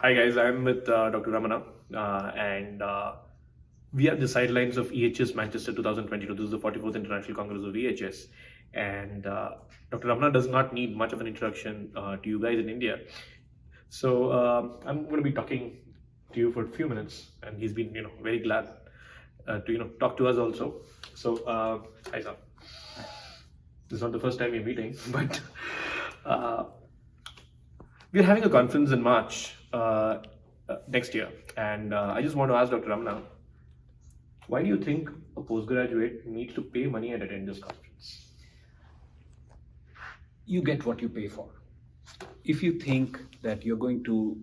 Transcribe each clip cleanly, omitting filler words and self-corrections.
Hi guys, I'm with Dr. Ramana, and we are the sidelines of EHS Manchester 2022. This is the 44th International Congress of EHS, and Dr. Ramana does not need much of an introduction to you guys in India. So I'm going to be talking to you for a few minutes, and he's been, very glad to, talk to us also. So, hi sir. This is not the first time we're meeting, but uh, we're having a conference in March next year, and I just want to ask Dr. Ramana, why do you think a postgraduate needs to pay money and attend this conference? You get what you pay for. If you think that you're going to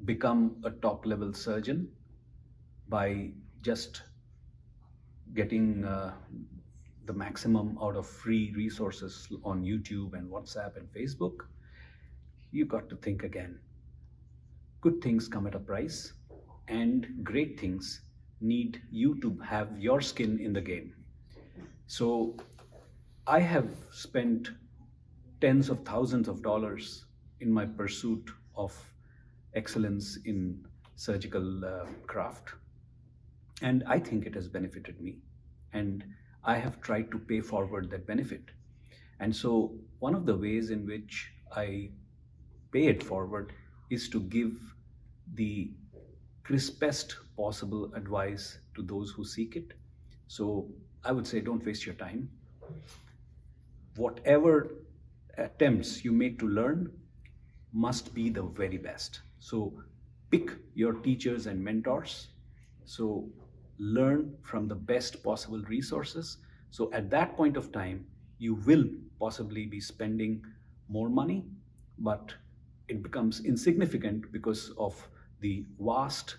become a top level surgeon by just getting the maximum out of free resources on YouTube and WhatsApp and Facebook, you got to think again. Good things come at a price, and great things need you to have your skin in the game. So I have spent tens of thousands of dollars in my pursuit of excellence in surgical craft. And I think it has benefited me. And I have tried to pay forward that benefit. And so one of the ways in which I pay it forward is to give the crispest possible advice to those who seek it. So I would say, don't waste your time. Whatever attempts you make to learn must be the very best. So pick your teachers and mentors. So learn from the best possible resources. So at that point of time, you will possibly be spending more money, but it becomes insignificant because of the vast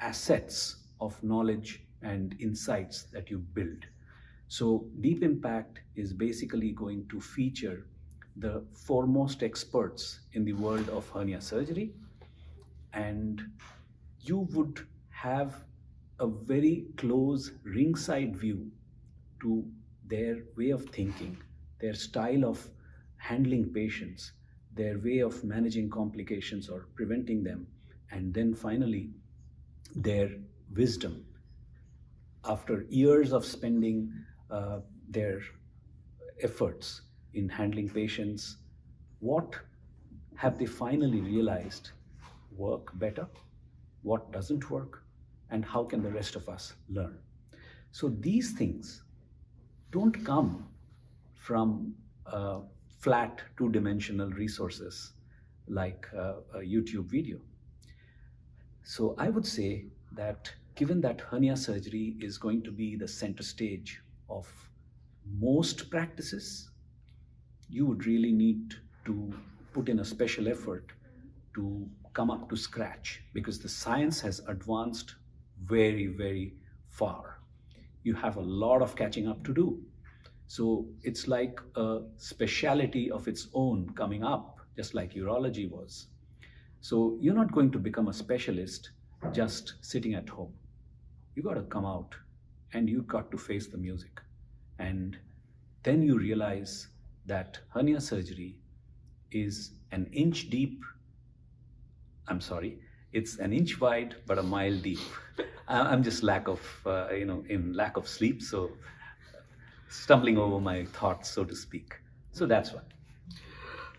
assets of knowledge and insights that you build. So Deep Impact is basically going to feature the foremost experts in the world of hernia surgery, and you would have a very close ringside view to their way of thinking, their style of handling patients, their way of managing complications or preventing them, and then finally their wisdom. After years of spending their efforts in handling patients, what have they finally realized work better, what doesn't work, and how can the rest of us learn? So these things don't come from flat two-dimensional resources like a YouTube video. So I would say that given that hernia surgery is going to be the center stage of most practices, you would really need to put in a special effort to come up to scratch, because the science has advanced very, very far. You have a lot of catching up to do. So it's like a specialty of its own coming up, just like urology was. So you're not going to become a specialist just sitting at home. You got to come out and you got to face the music. And then you realize that hernia surgery is an inch deep. I'm sorry, it's an inch wide but a mile deep. I'm just lack of, in lack of sleep, so stumbling over my thoughts, so to speak. So that's why.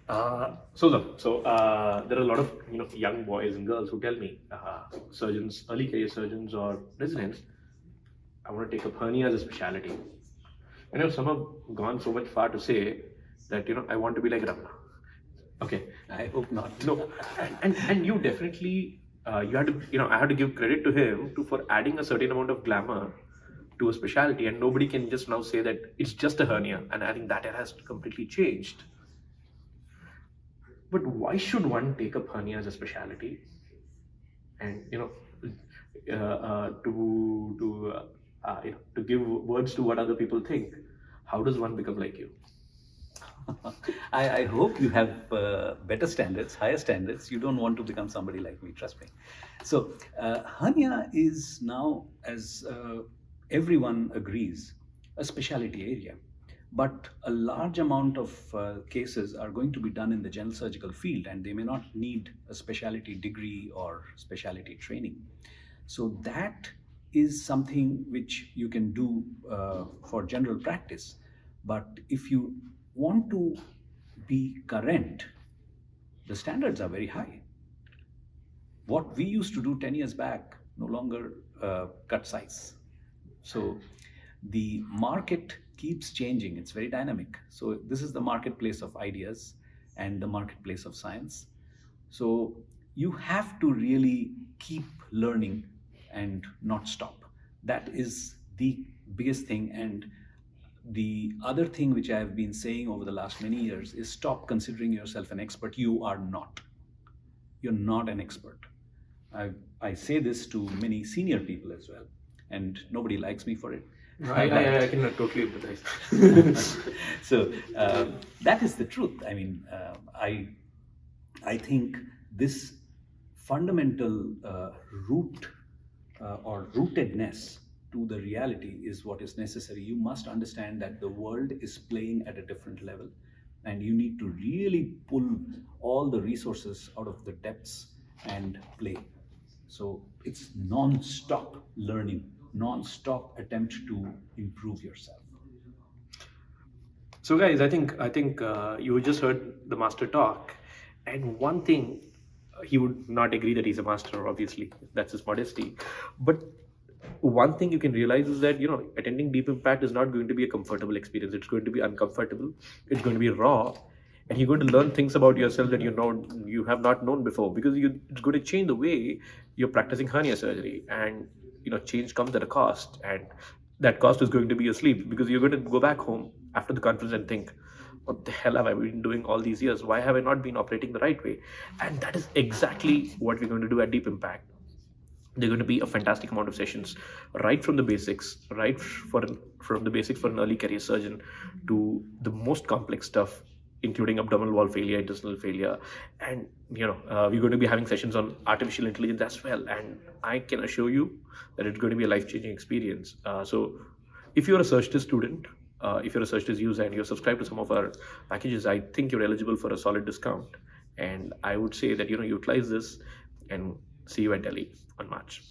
There are a lot of young boys and girls who tell me, surgeons, early career surgeons or residents, I want to take up hernia as a specialty. And some have gone so much far to say that I want to be like Ramana. Okay, I hope not. no, and you definitely you had to I had to give credit to him for adding a certain amount of glamour to a specialty, and nobody can just now say that it's just a hernia, and I think that has completely changed. But why should one take up hernia as a specialty? And to give words to what other people think, how does one become like you? I hope you have better standards, higher standards. You don't want to become somebody like me, trust me. So hernia is now, as everyone agrees, a specialty area. but a large amount of cases are going to be done in the general surgical field, and they may not need a specialty degree or specialty training. So that is something which you can do for general practice. But if you want to be current, the standards are very high. What we used to do 10 years back no longer cut size. So the market keeps changing. It's very dynamic. So this is the marketplace of ideas and the marketplace of science. So you have to really keep learning and not stop. That is the biggest thing. And the other thing which I have been saying over the last many years is stop considering yourself an expert. You are not. You're not an expert. I say this to many senior people as well, and nobody likes me for it. I can totally empathize. So that is the truth. I mean, I think this fundamental root or rootedness to the reality is what is necessary. You must understand that the world is playing at a different level, and you need to really pull all the resources out of the depths and play. So it's non-stop learning, non-stop attempt to improve yourself. So, guys, I think you just heard the master talk, and one thing he would not agree that he's a master. Obviously, that's his modesty. But one thing you can realize is that attending Deep Impact is not going to be a comfortable experience. It's going to be uncomfortable. It's going to be raw, and you're going to learn things about yourself that you have not known before, because it's going to change the way you're practicing hernia surgery, and change comes at a cost, and that cost is going to be your sleep, because you're going to go back home after the conference and think, what the hell have I been doing all these years? Why have I not been operating the right way? And that is exactly what we're going to do at Deep Impact. They're going to be a fantastic amount of sessions, right from the basics, from the basics for an early career surgeon to the most complex stuff, including abdominal wall failure, intestinal failure, and we're going to be having sessions on artificial intelligence as well. And I can assure you that it's going to be a life-changing experience. So, if you're a Surgtest student, if you're a Surgtest user and you're subscribed to some of our packages, I think you're eligible for a solid discount. And I would say that utilize this, and see you at Delhi on March.